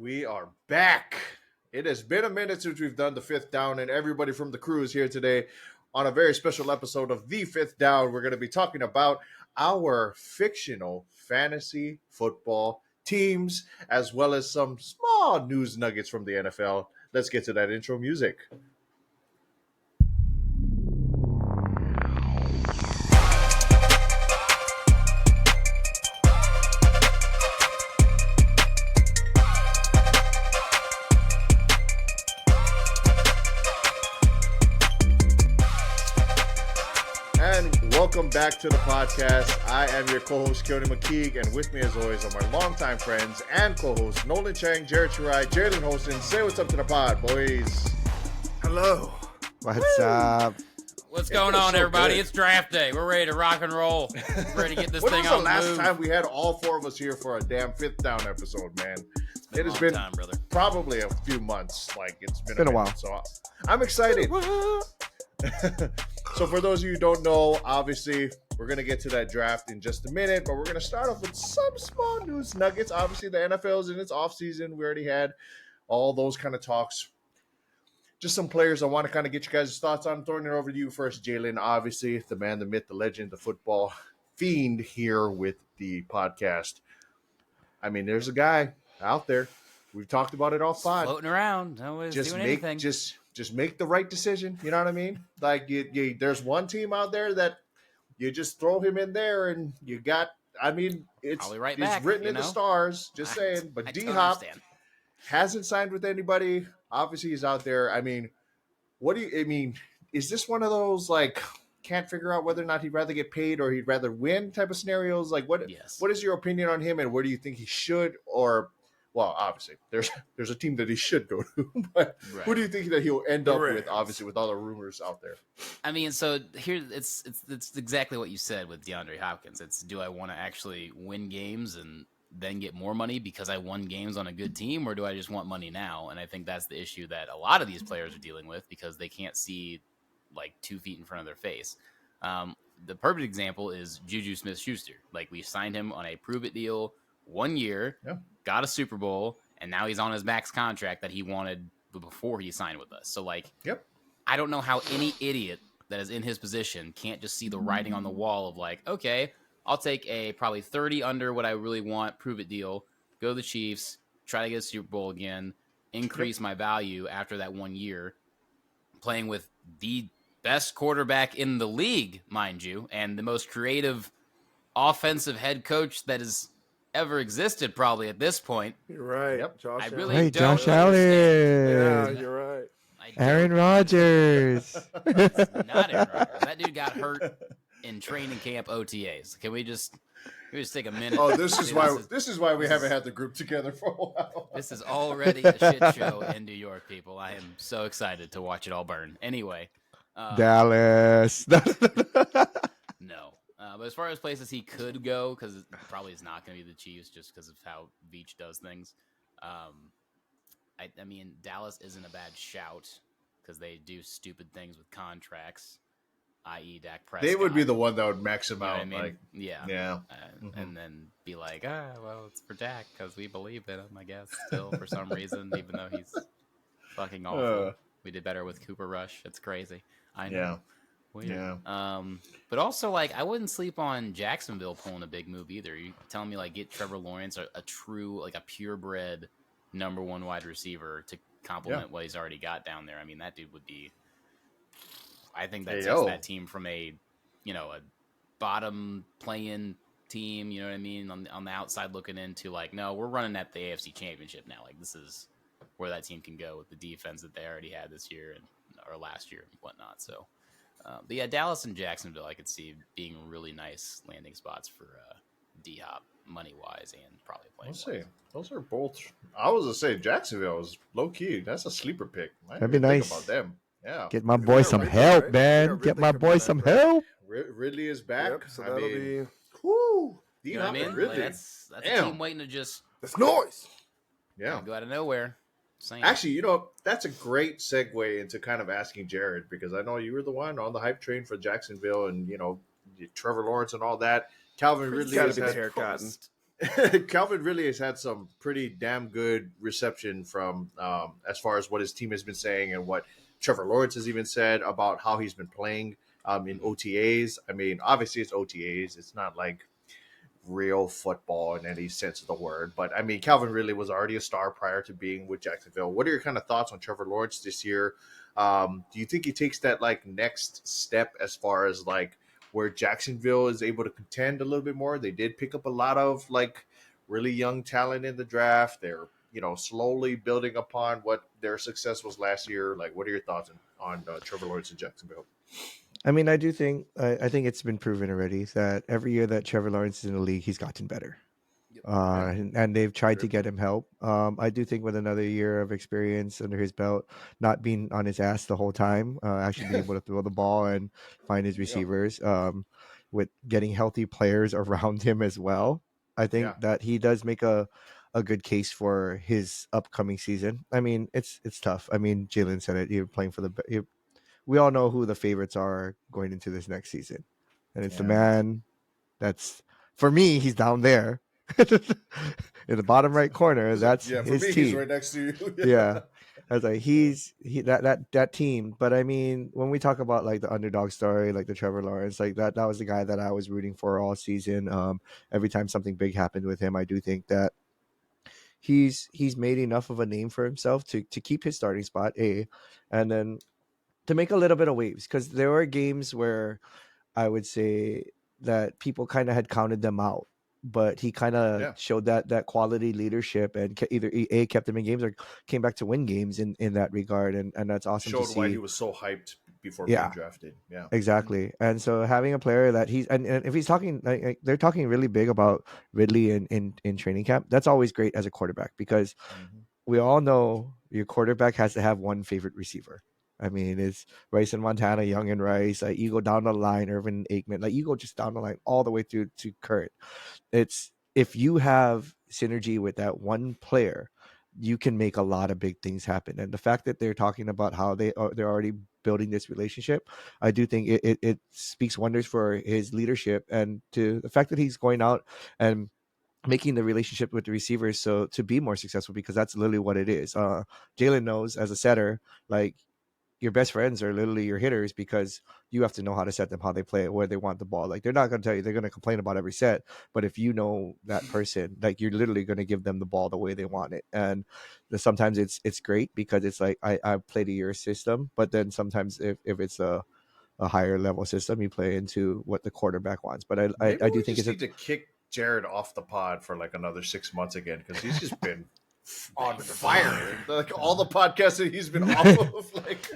We are back. It has been a minute since we've done the fifth down, and everybody from the crew is here today on a very special episode of The Fifth Down. We're going to be talking about our fictional fantasy football teams, as well as some small news nuggets from the NFL. Let's get to that intro music. Welcome back to the podcast. I am your co-host, Keone McKeague, and with me, as always, are my longtime friends and co-hosts, Nolan Chang, Jared Churai, Jalen Holston. Say what's up to the pod, boys. Hello. What's up? What's going on, everybody? It's draft day. We're ready to rock and roll. Ready to get this thing on the move. When was the last time we had all four of us here for a damn fifth down episode, man? It has been probably a few months. Like, it's been a while. So I'm excited. So for those of you who don't know, obviously, we're going to get to that draft in just a minute, but we're going to start off with some small news nuggets. Obviously, the NFL is in its offseason. We already had all those kind of talks. Just some players I want to kind of get you guys' thoughts on. Throwing it over to you first, Jalen. Obviously, the man, the myth, the legend, the football fiend here with the podcast. I mean, there's a guy out there. We've talked about it all pod. Floating around. Nobody's doing anything. Just make the right decision. You know what I mean? Like, there's one team out there that you just throw him in there and you got, I mean, it's written in the stars, just saying. But D-Hop hasn't signed with anybody. Obviously, he's out there. I mean, is this one of those, like, can't figure out whether or not he'd rather get paid or he'd rather win type of scenarios? Like, what is your opinion on him, and where do you think he should or – well, obviously, there's a team that he should go to, but who do you think that he'll end up with, obviously, with all the rumors out there? I mean, so here it's exactly what you said with DeAndre Hopkins. It's, do I want to actually win games and then get more money because I won games on a good team, or do I just want money now? And I think that's the issue that a lot of these players are dealing with because they can't see like 2 feet in front of their face. The perfect example is Juju Smith-Schuster. Like, we signed him on a prove-it deal 1 year, got a Super Bowl, and now he's on his max contract that he wanted before he signed with us. So, like, I don't know how any idiot that is in his position can't just see the writing on the wall of, like, okay, I'll take a probably 30 under what I really want, prove it deal, go to the Chiefs, try to get a Super Bowl again, increase my value after that 1 year, playing with the best quarterback in the league, mind you, and the most creative offensive head coach that is ever existed probably at this point. You're right. Josh I really don't Josh Allen. Yeah, you're right. Aaron Rodgers. Not Aaron Rodgers. That dude got hurt in training camp OTAs. Can we just take a minute? Oh, this is why we haven't had the group together for a while. This is already a shit show in New York, people. I am so excited to watch it all burn. Anyway. Dallas. No. But as far as places he could go, because it probably is not going to be the Chiefs just because of how Veach does things. I mean, Dallas isn't a bad shout because they do stupid things with contracts, i.e. Dak Prescott. They would be the one that would max him out. I mean? Like, yeah. And then be like, well, it's for Dak because we believe in him, I guess, still for some reason, even though he's fucking awful. We did better with Cooper Rush. It's crazy. I know. Yeah. Weird. Yeah. But also, like, I wouldn't sleep on Jacksonville pulling a big move either. You telling me, like, get Trevor Lawrence, a true, like, a purebred number one wide receiver to complement what he's already got down there. I mean, that dude would be. I think that takes that team from a bottom playing team. You know what I mean? On the outside looking into, like, no, we're running at the AFC Championship now. Like, this is where that team can go with the defense that they already had this year or last year and whatnot. So. But yeah, Dallas and Jacksonville, I could see being really nice landing spots for D-Hop, money-wise, and probably playing. We'll see. Those are both. I was gonna say Jacksonville is low key. That's a sleeper pick. That'd be nice. Think about them. Yeah. Get my boy some help, man. Get my boy some help. Ridley is back. Yep, so that'll be. Whoo. You know what I mean? Ridley. Like, that's a team waiting to just. That's noise. Yeah. Go out of nowhere. Actually, that's a great segue into kind of asking Jared, because I know you were the one on the hype train for Jacksonville and, Trevor Lawrence and all that. Calvin Ridley has got to be the haircut. Calvin really has had some pretty damn good reception from as far as what his team has been saying and what Trevor Lawrence has even said about how he's been playing in OTAs. I mean, obviously it's OTAs. It's not like real football in any sense of the word. But I mean, Calvin really was already a star prior to being with Jacksonville. What are your kind of thoughts on Trevor Lawrence this year? Do you think he takes that like next step as far as like where Jacksonville is able to contend a little bit more? They did pick up a lot of like really young talent in the draft. They're slowly building upon what their success was last year. Like, what are your thoughts on Trevor Lawrence in Jacksonville? I mean, I think it's been proven already that every year that Trevor Lawrence is in the league, he's gotten better. And they've tried to get him help. I do think with another year of experience under his belt, not being on his ass the whole time, actually being able to throw the ball and find his receivers, with getting healthy players around him as well, I think that he does make a good case for his upcoming season. I mean, it's tough. I mean, Jalen said it. You're playing for we all know who the favorites are going into this next season, and it's the man that's, for me, he's down there in the bottom right corner. That's for his me, team. he's right next to you. Yeah. I was like, that team. But I mean, when we talk about like the underdog story, like the Trevor Lawrence, like that was the guy that I was rooting for all season. Every time something big happened with him, I do think that he's made enough of a name for himself to keep his starting spot, and then to make a little bit of waves, because there were games where I would say that people kind of had counted them out, but he kind of showed that quality leadership and either kept them in games or came back to win games in that regard, and that's awesome to see. Showed why he was so hyped before being drafted. Yeah, exactly. And so having a player that he's and if he's talking, like they're talking really big about Ridley in training camp, that's always great as a quarterback, because we all know your quarterback has to have one favorite receiver. I mean, it's Rice and Montana, Young and Rice. Like, you go down the line, Irvin Aikman. Like, you go just down the line all the way through to Kurt. It's, if you have synergy with that one player, you can make a lot of big things happen. And the fact that they're talking about how they're already building this relationship, I do think it speaks wonders for his leadership, and to the fact that he's going out and making the relationship with the receivers so to be more successful, because that's literally what it is. Jalen knows, as a setter, like, your best friends are literally your hitters, because you have to know how to set them, how they play it, where they want the ball. Like, they're not going to tell you, they're going to complain about every set, but if you know that person, like, you're literally going to give them the ball the way they want it. And sometimes it's great because it's like, I play to your system, but then sometimes if it's a higher level system, you play into what the quarterback wants. But I do think it's need to kick Jared off the pod for like another 6 months again, because he's just been on fire. Like, all the podcasts that he's been off of, like,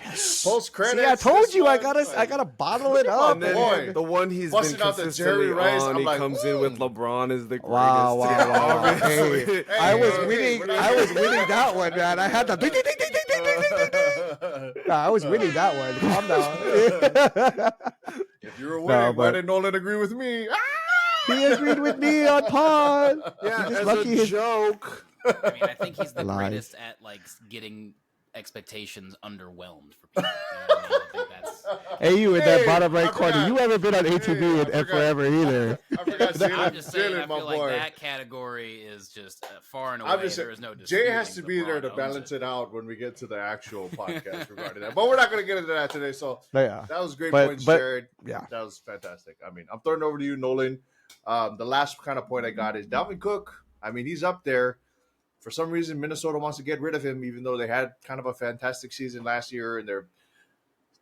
post credits. See, I told you, I gotta bottle it up. And then the one he's been consistently on, he comes in with LeBron is the greatest. Wow. Hey, I was winning that one, man. I had the ding, ding, ding, ding, ding, ding, ding, ding. Nah, I was winning that one. Calm down. If you were winning, why did Nolan agree with me? He agreed with me on pod. Yeah, as a joke. I mean, I think he's the greatest at like getting expectations underwhelmed for people. You know what I mean? I think that's... Hey, you in that bottom right corner. You haven't been on ATV in forever either. I forgot I'm just saying, I feel like that category is just far and away. There is no Jay has to be there to balance it out when we get to the actual podcast regarding that. But we're not going to get into that today. So that was great points, Jared. Yeah, that was fantastic. I mean, I'm throwing it over to you, Nolan. The last kind of point I got is Dalvin Cook. I mean, he's up there. For some reason, Minnesota wants to get rid of him, even though they had kind of a fantastic season last year, and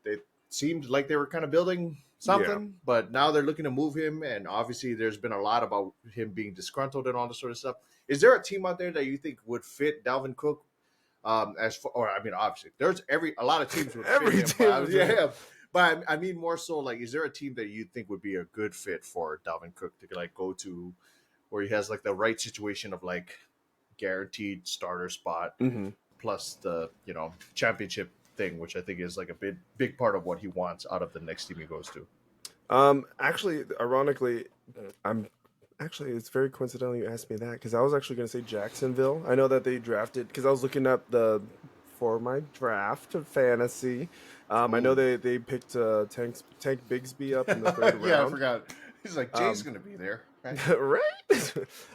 they seemed like they were kind of building something. But now they're looking to move him, and obviously there's been a lot about him being disgruntled and all this sort of stuff. Is there a team out there that you think would fit Dalvin Cook? Obviously, there's a lot of teams would fit him. But I mean more so, like, is there a team that you think would be a good fit for Dalvin Cook to like go to, where he has like the right situation of like guaranteed starter spot plus the championship thing, which I think is like a big part of what he wants out of the next team he goes to? Actually, ironically, it's very coincidental you asked me that, because I was actually going to say Jacksonville. I know that they drafted, because I was looking up for my draft of fantasy. I know they picked Tank Bigsby up in the third round. Yeah, I forgot. He's like, Jay's going to be there. Okay. Right?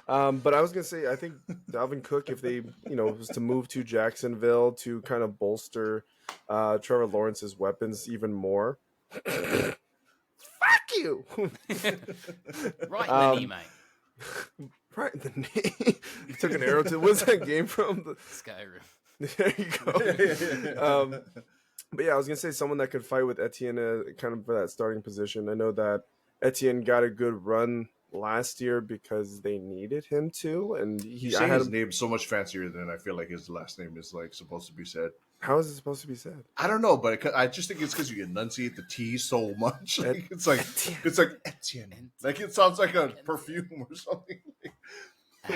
But I was gonna say, I think Dalvin Cook, if they, was to move to Jacksonville to kind of bolster Trevor Lawrence's weapons even more. Fuck you! Right in the knee, mate. Right in the knee. You took an arrow to. What's that game from? Skyrim. There you go. But yeah, I was gonna say someone that could fight with Etienne, kind of for that starting position. I know that Etienne got a good run last year because they needed him to, and He's saying his name so much fancier than I feel like his last name is like supposed to be said. How is it supposed to be said? I don't know, but I just think it's because you enunciate the T so much. Like, it's like Etienne. Like it sounds like a perfume or something.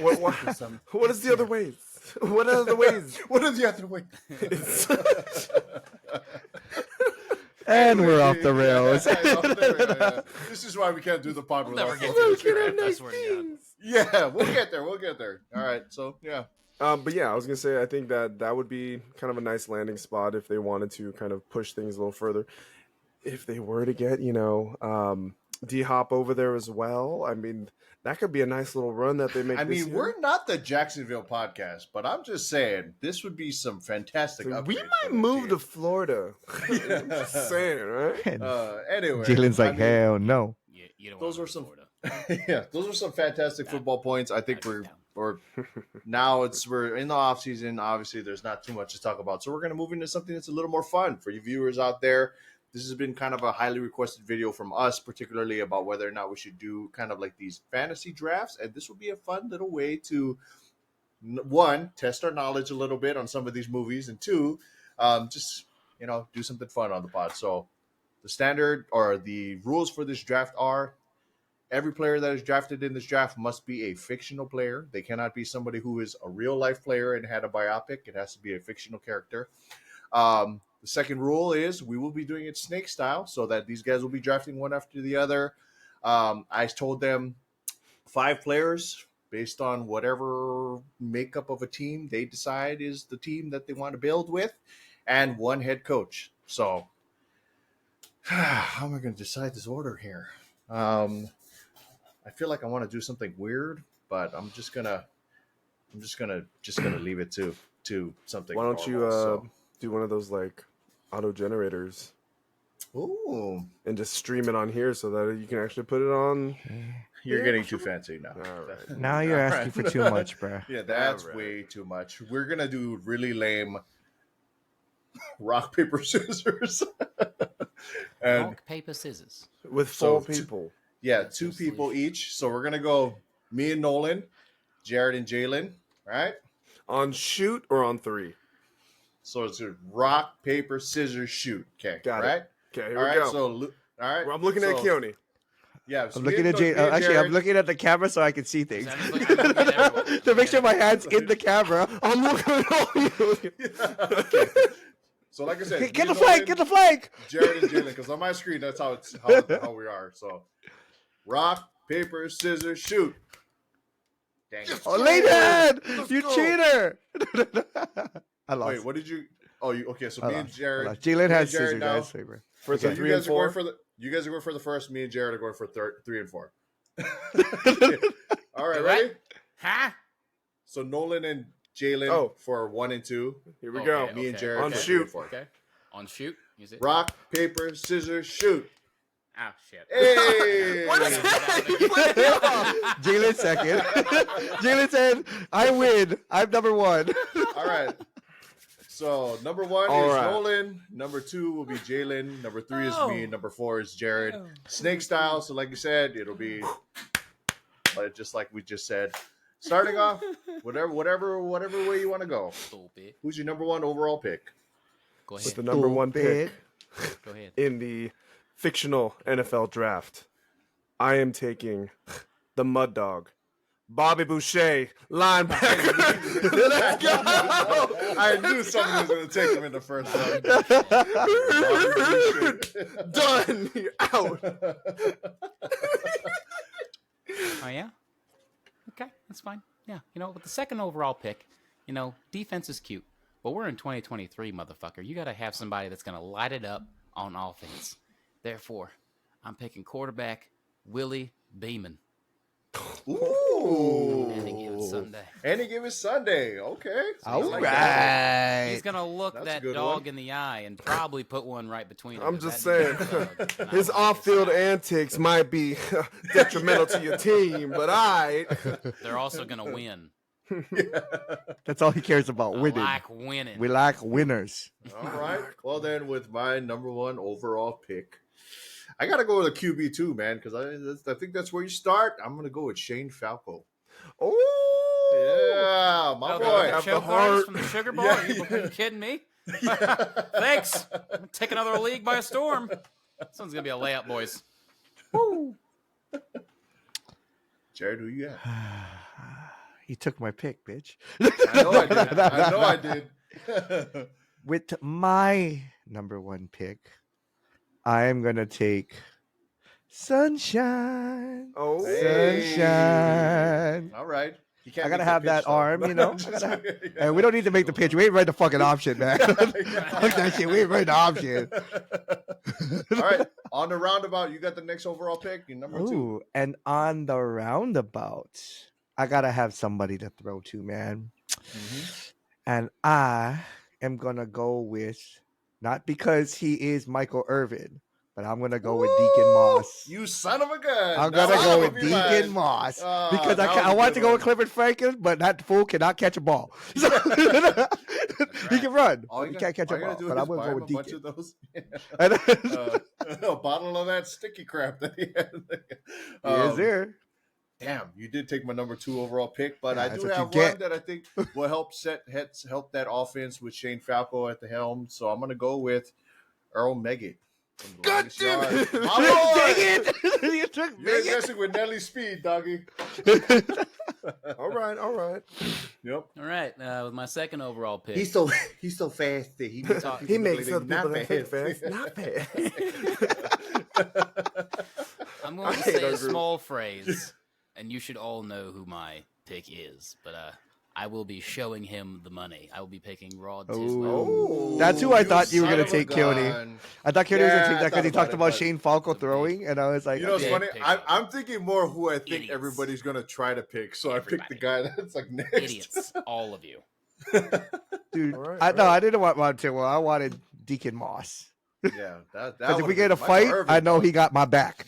What is the other ways? What are the ways? What are the other ways? And we're off the rails. Yeah. This is why we can't do the pod without Yeah, we'll get there. All right, so yeah. But yeah, I was gonna say I think that would be kind of a nice landing spot if they wanted to kind of push things a little further. If they were to get D-Hop over there as well, I mean that could be a nice little run that they make. I mean, we're not the Jacksonville podcast, but I'm just saying this would be some fantastic. So we might move to Florida. I'm just saying, right? Anyway, Jalen's like, hell no. Yeah, you don't those were some. Yeah, those are some fantastic football points. I think we're in the off season. Obviously, there's not too much to talk about, so we're going to move into something that's a little more fun for you viewers out there. This has been kind of a highly requested video from us, particularly about whether or not we should do kind of like these fantasy drafts, and this will be a fun little way to, one, test our knowledge a little bit on some of these movies, and two, just do something fun on the pod. So, the standard or the rules for this draft are: every player that is drafted in this draft must be a fictional player. They cannot be somebody who is a real life player and had a biopic. It has to be a fictional character. The second rule is we will be doing it snake style, so that these guys will be drafting one after the other. I told them 5 players based on whatever makeup of a team they decide is the team that they want to build with, and 1 head coach. So how am I going to decide this order here? I feel like I want to do something weird, but I'm just gonna leave it to something. Why don't you do one of those like auto generators? Ooh, and just stream it on here so that you can actually put it on. You're getting too fancy now. Right. Now you're asking for too much, bro. Yeah, that's way too much. We're gonna do really lame rock paper scissors. And rock paper scissors with 4 people. Two people each. So we're gonna go me and Nolan, Jared and Jalen, right? On shoot or on 3? So it's a rock, paper, scissors, shoot. Okay, got right? it. Okay, here we go. So, all right. Well, I'm looking at Keone. Yeah, so I'm looking at Jay. Actually, I'm looking at the camera so I can see things. To make sure my hand's in the camera. I'm looking at all you. Okay. So, like I said, get the flag. Get the flag. Jared and Jalen, because on my screen that's how we are. So, rock, paper, scissors, shoot. Dang it. Oh, Layden, you cheater! I lost. Wait, what did you? Oh, okay. So me and Jared. Jalen has Jared scissors, guys. Favor. For the 3 and 4. You guys are going for the first. Me and Jared are going for 3 and 4. All right, ready? Huh? So Nolan and Jalen for 1 and 2. Here we go. Me and Jared on shoot. Okay. On shoot. Is it rock, paper, scissors, shoot? Oh shit! Hey! What is that? Jalen second. Jalen said, "I win. I'm number 1." All right. So number 1 is Nolan. Number 2 will be Jalen. Number 3 is me. Number 4 is Jared. Snake style. So like you said, it'll be just like we just said. Starting off, whatever way you want to go. Stupid. Who's your number 1 overall pick? Go ahead. With the number 1 pick Go ahead. in the fictional NFL draft, I am taking the Mud Dog, Bobby Boucher, linebacker. Let's go! I knew someone was going to take him in the first round. Done. You're out. Oh yeah. Okay, that's fine. Yeah, with the second overall pick, defense is cute, but we're in 2023, motherfucker. You got to have somebody that's going to light it up on offense. Therefore, I'm picking quarterback Willie Beeman. Ooh. Any given Sunday. Any given Sunday. Okay. All like right. He's going to look That's that a good dog one. in the eye and probably put one right between them. I'm just saying, his like off-field antics might be detrimental to your team, but they're also going to win. That's all he cares about, winning. I like winning. We like winners. All right. Well, then, with my number one overall pick, I got to go with a QB too, man, because I think that's where you start. I'm going to go with Shane Falco. Oh, Yeah, my boy. Have the Choke heart. artist from the Sugar Bowl? Yeah. Are you kidding me? Thanks. Take another league by storm. This one's going to be a layup, boys. Jared, who you got? He took my pick, bitch. I know I did. I know I did. With my number one pick, I am going to take Sunshine. Oh, Sunshine. All right. I gotta have that arm, you know. And we don't need to make the pitch. We ain't write the fucking option, man. Fuck that shit. We ain't write the option. All right. On the roundabout, you got the next overall pick. Your number two. Ooh, and on the roundabout, I gotta have somebody to throw to, man. And I am gonna go with, not because he is Michael Irvin, but I'm gonna go with Deacon Moss. You son of a gun. I'm gonna go with Deacon Moss because I want to go with Clifford Franklin, but that fool cannot catch a ball. So, he can run. He can't catch a ball. But I'm gonna go with Deacon. Bunch of those. A bottle of that sticky crap that he had. Is there? Damn, you did take my number two overall pick, but I That's do what have you one get. that I think will help that offense with Shane Falco at the helm. So I'm gonna go with Earl Meggett. God damn it! Dang it! You took You're Meggett. messing with Nelly Speed, doggy. All right. Yep. All right. With my second overall pick. He's so fast that He makes other people not that think fast. Not bad. I'm going to say a small phrase, and you should all know who my pick is. But I will be showing him the money. I will be picking Rod Tisler. Oh, That's who I thought you were son gonna of a take, Keone. gun. I thought Keone was Yeah, gonna take that I because he thought talked about about it, Shane Falco throwing, and I was like, You know, it's Okay. funny. Pick I'm thinking more who I think Idiots. everybody's gonna try to pick. So I picked the guy that's like next. Idiots, all of you. dude, All right, I didn't want Montero. I wanted Deacon Moss. Yeah, that. Because if we would've get a been Michael fight, Irvin, I know though. he got my back.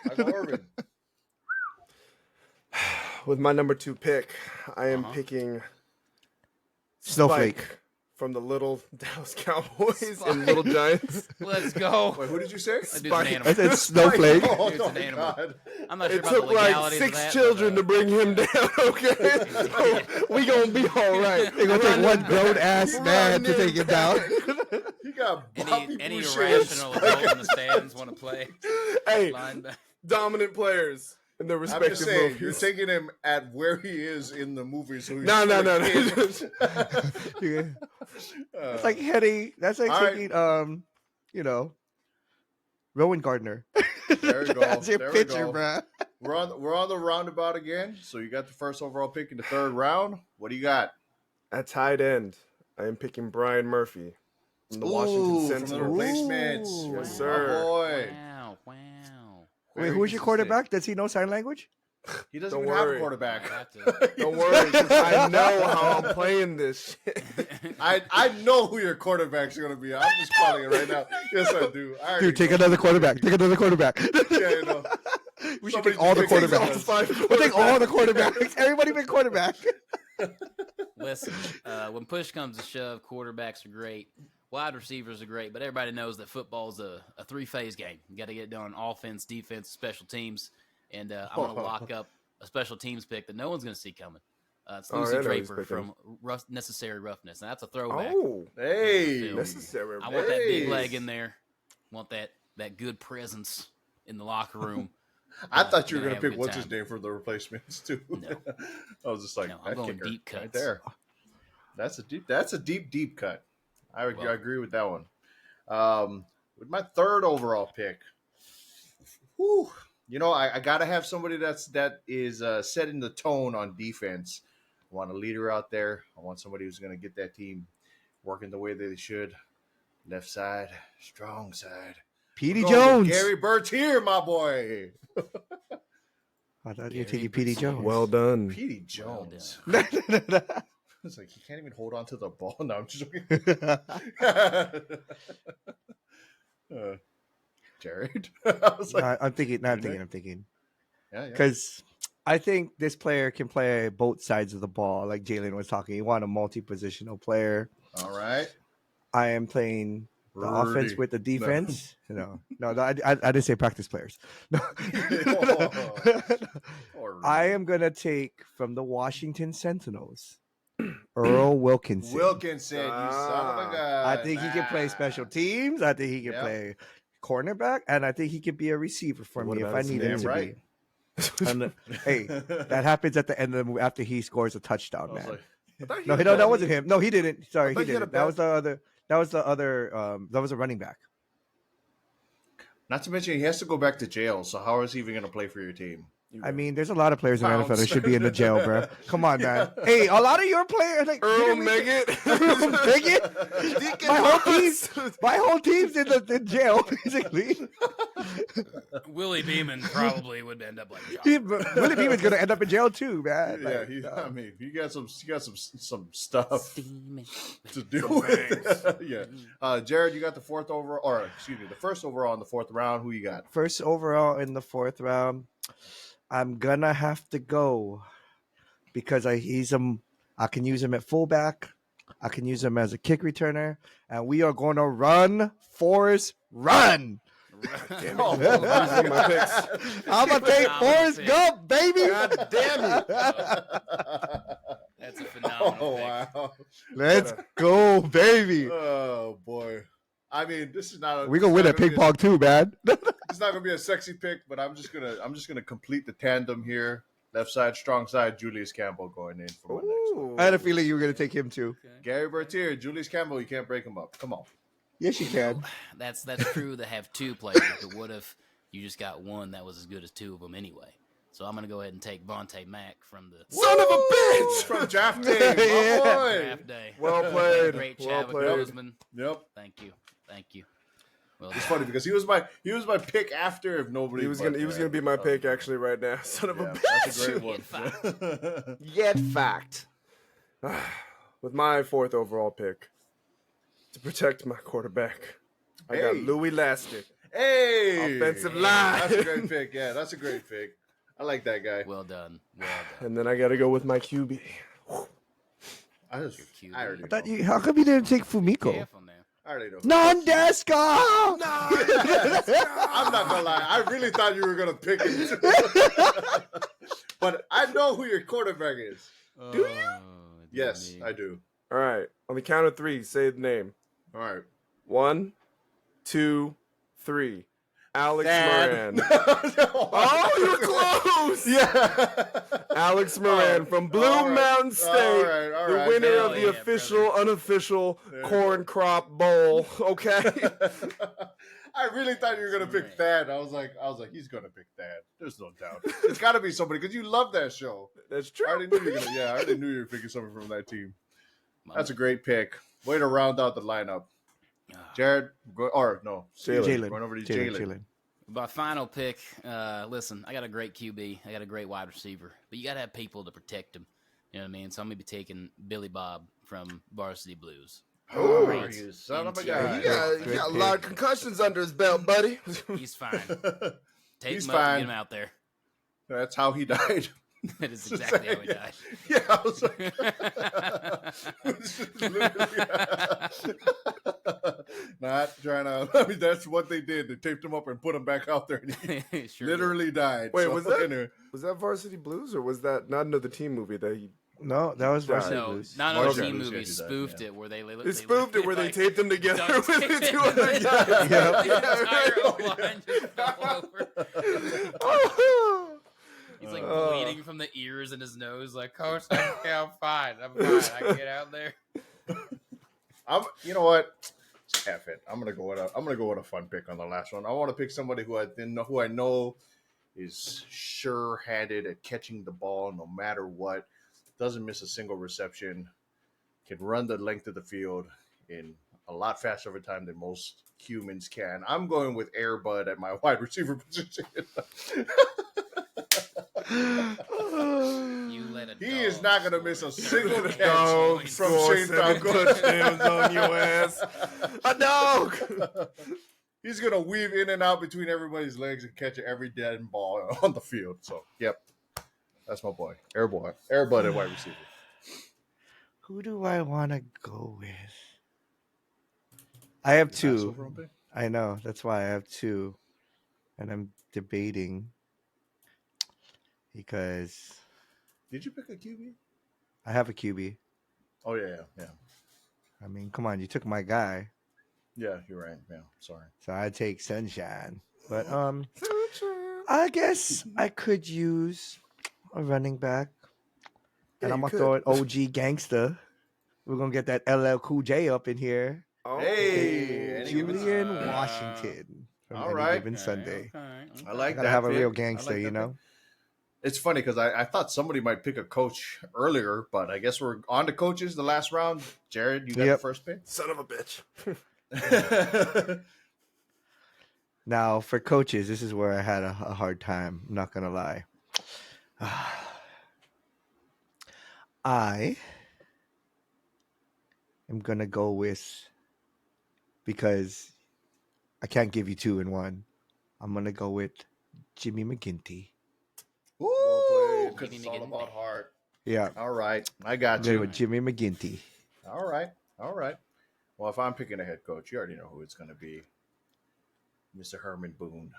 Michael Irvin. With my number two pick, I am picking Snowflake. Spike from the Little Dallas Cowboys and Little Giants. Let's go. Wait, who did you say? That dude's an Spike. I animal. said Snowflake. Oh, Dude's an my animal. God. I'm not sure It about the took like legalities of 6 that, children to but, bring him down, okay? So we gonna be all right. They're gonna take one grown ass man to take him down. He got Bobby any Boucher and irrational Spike. adult in the stands want to play Hey, linebacker. dominant players in their I'm respective just saying, movies. you're taking him at where he is in the movie. So he's No. It's like Hetty. That's like All right. taking Rowan Gardner. There we go. That's your There we picture, go. bruh. We're on the roundabout again. So you got the first overall pick in the third round. What do you got? At tight end, I am picking Brian Murphy from the Washington From the Sentinels. replacements. Ooh. Yes, My sir. boy. Wow. Wait, Very who's your consistent. quarterback? Does he know sign language? He doesn't Don't even have a worry. quarterback. I have to- Don't worry, 'cause I know how I'm playing this shit. I know who your quarterback's going to be. I'm just calling it right now. Yes, I do. I already Dude, take know. another quarterback. Take another quarterback. Yeah, you know. We should Somebody take all the just takes all quarterbacks. five We'll take all the quarterbacks. Everybody be quarterback. Listen, when push comes to shove, quarterbacks are great. Wide receivers are great, but everybody knows that football's a three-phase game. You got to get it done on offense, defense, special teams. And I'm going to lock up a special teams pick that no one's going to see coming. It's Oh, Lucy I know he's Draper picking. from Necessary Roughness. And that's a throwback. Oh, Hey. necessary. I want that big Hey. leg in there. Want that good presence in the locker room. I thought you were Gonna going to have a pick good what's his time. name for the replacements too. No. I was just like, No, I'm that going kicker deep cuts. right there. That's a deep cut. I agree with that one. With my third overall pick, whew, I got to have somebody that is setting the tone on defense. I want a leader out there. I want somebody who's going to get that team working the way they should. Left side, strong side. Petey Going with Jones. Gary Bert's here, my boy. I thought you were Gary taking PD Bertier. Jones. Well done. Petey Jones. Well It's like he can't even hold on to the ball. No, I'm just joking. Jared. I was like, I'm thinking. No, I'm Didn't thinking. yeah. Because I think this player can play both sides of the ball, like Jalen was talking. You want a multi-positional player. All right. I am playing the offense Rudy. with the defense. No, I didn't say practice players. No. Or I am gonna take from the Washington Sentinels, Earl Wilkinson. Wilkinson, you son of a gun. I think he can play special teams. I think he can Yep. play cornerback, and I think he could be a receiver for What me if about I his need him name? to Right. be. And, hey, that happens at the end of the movie after he scores a touchdown, I was man. like, No, that wasn't him. No, he didn't. Sorry, thought he he had didn't. a That was the other. That was the other. That was a running back. not to mention he has to go back to jail. So how is he even going to play for your team? I mean, there's a lot of players in the NFL that Bounce. should be in the jail, bro. Come on, man. Hey, a lot of your players, like Earl didn't we- Meggett. Earl Meggett. My whole team's in jail, basically. Willie Beeman probably would end up like Josh. Willie Beeman's gonna end up in jail too, man. Yeah, Like, I mean, you got some stuff Steaming. to do with. Yeah, Jared, you got the first overall in the fourth round. Who you got? first overall in the fourth round, I'm gonna have to go because I can use him at fullback. I can use him as a kick returner, and we are going to run, Forrest, run. Oh, my picks. I'm gonna take Forrest pick. Gump, baby. God damn it. That's a phenomenal Oh pick. wow! Let's go, baby. Oh boy! I mean, this is not. We gonna win at ping pong too, man. It's not gonna be a sexy pick, but I'm just gonna complete the tandem here. Left side, strong side, Julius Campbell going in for my next one. I had a feeling you were gonna take him too. Gary Bertier, Julius Campbell, you can't break him up. Come on. Yes, you can. That's true to have two players, but what if you just got one that was as good as two of them anyway? So I'm gonna go ahead and take Vontae Mack from the Son of a bitch. From draft day, my Yeah. boy. draft day. Well played. Great Well Chadwick played. Boseman. Yep. Thank you. Well, It's funny because he was my pick after if nobody. He was gonna be my pick actually right now. Son of a Yeah, bitch. that's a great one. Yet fact. With my fourth overall pick, to protect my quarterback, I got Hey. Louis Lastic. Hey, Offensive line. That's a great pick. Yeah, that's a great pick. I like that guy. well done. And then I got to go with my QB. I cute. already Thought know. you, how come you didn't take Fumiko? Careful now. I already know. Non-Desca! I'm not gonna lie. I really thought you were gonna pick him, but I know who your quarterback is. Do you? Yes, I do. All right. On the count of three, say the name. All right. 1, 2, 3. Alex Dad. Moran. Oh, you were close. Yeah. Alex Moran from Blue All right. Mountain State, All right, the winner Hell of the yeah, official, unofficial There you corn crop bowl. Okay. I really thought you were gonna pick Thad. I was like, he's gonna pick Thad. There's no doubt. It's got to be somebody because you love that show. That's I true. already knew you were gonna. Yeah, I already knew you were picking somebody from that team. That's a great pick. Way to round out the lineup. Jared, Jalen. Going over to Jalen. My final pick, listen, I got a great QB. I got a great wide receiver. But you got to have people to protect him. You know what I mean? So I'm going to be taking Billy Bob from Varsity Blues. Oh, Great you son of a interior. guy. You got a lot of concussions under his belt, buddy. He's fine. Take He's him up and fine. get him out there. That's how he died. That is exactly how he died. Yeah, I was like, not trying to. I mean, that's what they did. They taped him up and put him back out there, and he Sure literally died. Wait, So, was that- anyway. Was that Varsity Blues or was that not another team movie that he? No, that was Varsity No, Blues. not Varsity on team Blues, yeah, movie he died, spoofed yeah. it where they They spoofed it where they taped them together duct with taped the it. two other guys. The entire line just fell over. He's like bleeding from the ears and his nose. Like, Coach, I'm fine. I'm fine. I can get out there. You know what? F it. I'm gonna go with a fun pick on the last one. I want to pick somebody who I know is sure-handed at catching the ball no matter what. Doesn't miss a single reception. Can run the length of the field in a lot faster of a time than most humans can. I'm going with Air Bud at my wide receiver position. You let a He is not going to miss a single catch Dog from score Shane 7 Falco. touchdowns on your ass. A dog. He's going to weave in and out between everybody's legs and catch every dead ball on the field. So, yep. That's my boy. Airbud at wide receiver. Who do I want to go with? I have two. I know. That's why I have two. And I'm debating because Did you pick a QB? I have a QB. Oh, yeah. I mean, come on. You took my guy. Yeah, you're right. Yeah, sorry. So I take Sunshine. But I guess I could use a running back. And I'm going to throw an OG gangster. We're going to get that LL Cool J up in here. Oh. Hey. Julian Washington. From Any Given Sunday. Okay. I like I got that. to have a pick. real gangster, like you know? It's funny because I thought somebody might pick a coach earlier, but I guess we're on to coaches the last round. Jared, you got the first pick? Son of a bitch. Now, for coaches, this is where I had a hard time. I'm not going to lie. I am going to go with, because I can't give you 2 in 1, I'm going to go with Jimmy McGinty. Ooh, because it's all about heart. Yeah. All right. I got I'm you. with Jimmy McGinty. All right. Well, if I'm picking a head coach, you already know who it's going to be. Mr. Herman Boone.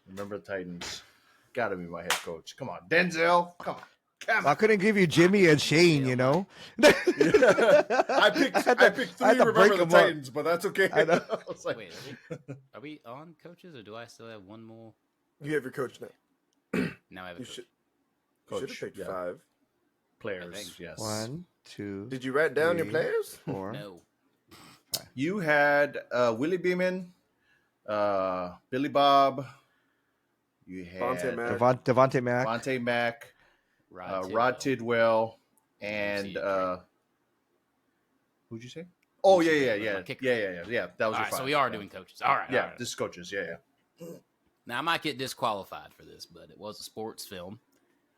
Remember the Titans. Got to be my head coach. Come on. Denzel. Come on. I couldn't give you Jimmy and Shane, you know? I picked 3 Remember the Titans, but that's okay. I know. I was like, Wait, are we on coaches, or do I still have one more? You have your coach now. Now I have a coach. You should have picked 5 players. Yes. 1, 2. Did you write down your 3, players? 4. No. You had Willie Beeman, Billy Bob. You had Devontae Mack. Devontae Mack, Rod Tidwell, and who'd you say? Oh yeah. That was your right, so we are doing coaches. All right. Yeah, all right. this is coaches. Yeah. Now I might get disqualified for this, but it was a sports film,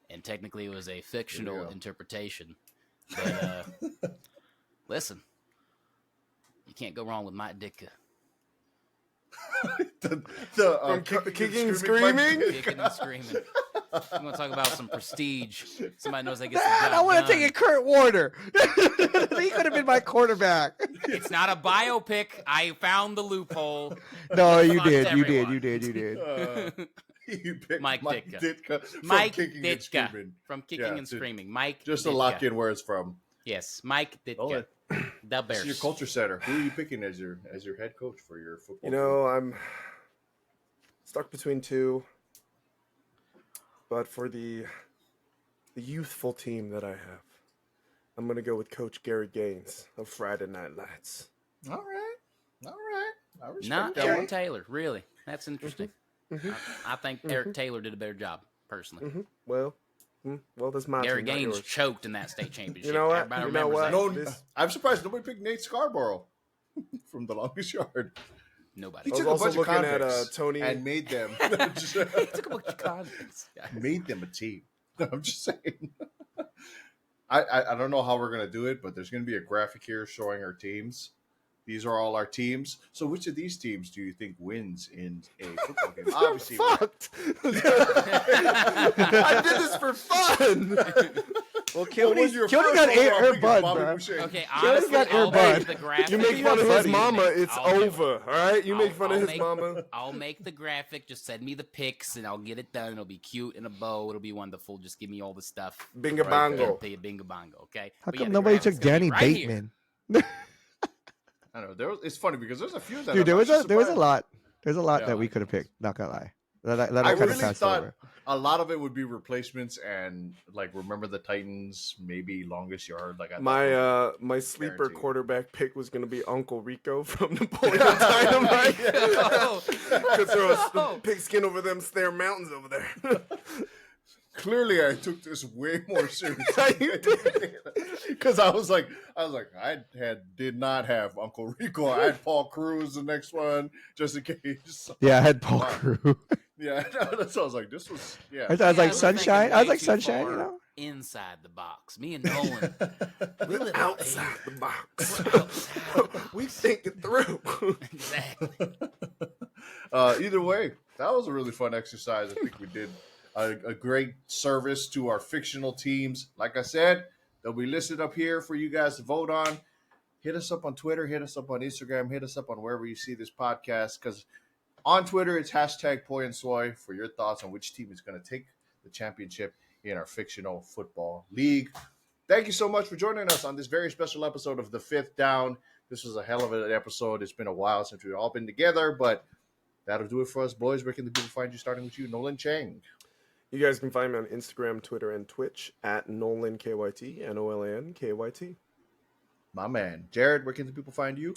and technically it was a fictional interpretation. But listen, you can't go wrong with Mike Ditka. Kicking and screaming. Kicking and screaming. I'm going to talk about some prestige. Somebody knows they get the job I want to done. take a Kurt Warner. He could have been my quarterback. It's not a biopic. I found the loophole. No, you Fucked did. everyone. You did. You picked Mike Ditka. from Mike Kicking and Ditka Screaming. from Kicking and Screaming. Mike Just Ditka. to lock in where it's from. Yes, Mike Ditka. Oh, The This Bears. is your culture setter. Who are you picking as your head coach for your football? You know, I'm stuck between 2. But for the youthful team that I have, I'm going to go with Coach Gary Gaines of Friday Night Lights. All right. I respect Not that Eric one. Taylor. Really, that's interesting. I think Eric Taylor did a better job personally. Well, that's my Gary team, not Gaines yours. choked in that state championship. You know what? Everybody You know remembers what? that. No, I'm surprised nobody picked Nate Scarborough from the longest yard. Nobody. He I was took a also bunch of looking at convicts Tony and made them. He took a bunch of convicts. made them a team. I'm just saying. I don't know how we're gonna do it, but there's gonna be a graphic here showing our teams. These are all our teams. So which of these teams do you think wins in a football game? Obviously, fucked. I did this for fun. Well, was your Kildy first got overall Air pick? Bud, Bobby bro. Boucher. Okay, He already honestly, got Air I'll Bud. make the graphic. You make fun of his mama, it's over. All right, you make fun of his mama. I'll make the graphic. Just send me the pics, and I'll get it done. It'll be cute in a bow. It'll be wonderful. Just give me all the stuff. Bingo bongo. Pay a bingo bongo. Okay. How But come the nobody graphic's took gonna Danny be right here. Bateman? I don't know. It's funny because there's a few that Dude, there I'm was actually a surprised. lot. There's a lot Yeah. that we could have picked. Not gonna lie. That I I kind of really passed thought over. a lot of it would be replacements and like remember the Titans, maybe longest yard. Like I thought My sleeper Guaranteed. quarterback pick was going to be Uncle Rico from Napoleon Dynamite. Oh. Could throw a pigskin over them stair mountains over there. clearly I took this way more seriously. You did. Because I was like, did not have Uncle Rico. I had Paul Cruz the next one, just in case. Yeah, I had Paul Crew. Yeah, that's what I was like. This was I thought it was like sunshine. I was like sunshine, you know. Inside the box. Me and Nolan. We're outside the box. We're outside. We think it through. Exactly. Either way, that was a really fun exercise. I think we did a great service to our fictional teams. Like I said, they'll be listed up here for you guys to vote on. Hit us up on Twitter. Hit us up on Instagram. Hit us up on wherever you see this podcast. Because on Twitter, it's hashtag Poi and Soy for your thoughts on which team is going to take the championship in our fictional football league. Thank you so much for joining us on this very special episode of The Fifth Down. This was a hell of an episode. It's been a while since we've all been together, but that'll do it for us, boys. Where can the people find you, starting with you, Nolan Chang? You guys can find me on Instagram, Twitter, and Twitch at NolanKYT, NOLANKYT. My man. Jared, where can the people find you?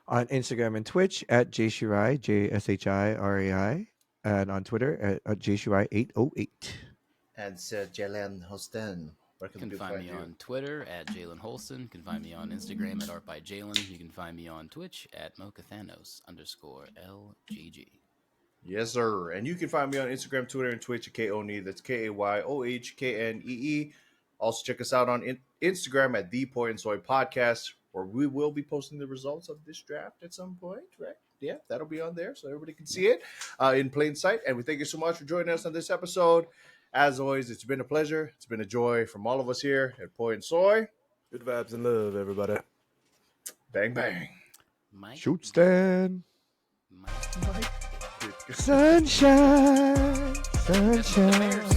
On Instagram and Twitch at JShirai, JSHIRAI, and on Twitter at JShirai808. And Sir Jalen Hostin. Where You can find me on Twitter at Jalen Holston. You can find me on Instagram at ArtByJalen. You can find me on Twitch at MochaThanos_LGG. Yes, sir. And you can find me on Instagram, Twitter, and Twitch at KONE. That's KAYOHKNEE. Also, check us out on Instagram at The Poi and Soy Podcast, where we will be posting the results of this draft at some point, right? Yeah, that'll be on there so everybody can see it in plain sight. And we thank you so much for joining us on this episode. As always, it's been a pleasure. It's been a joy from all of us here at Poi and Soy. Good vibes and love, everybody. Bang, bang. Mike. Shoot stand. Mike. Sunshine. Sunshine.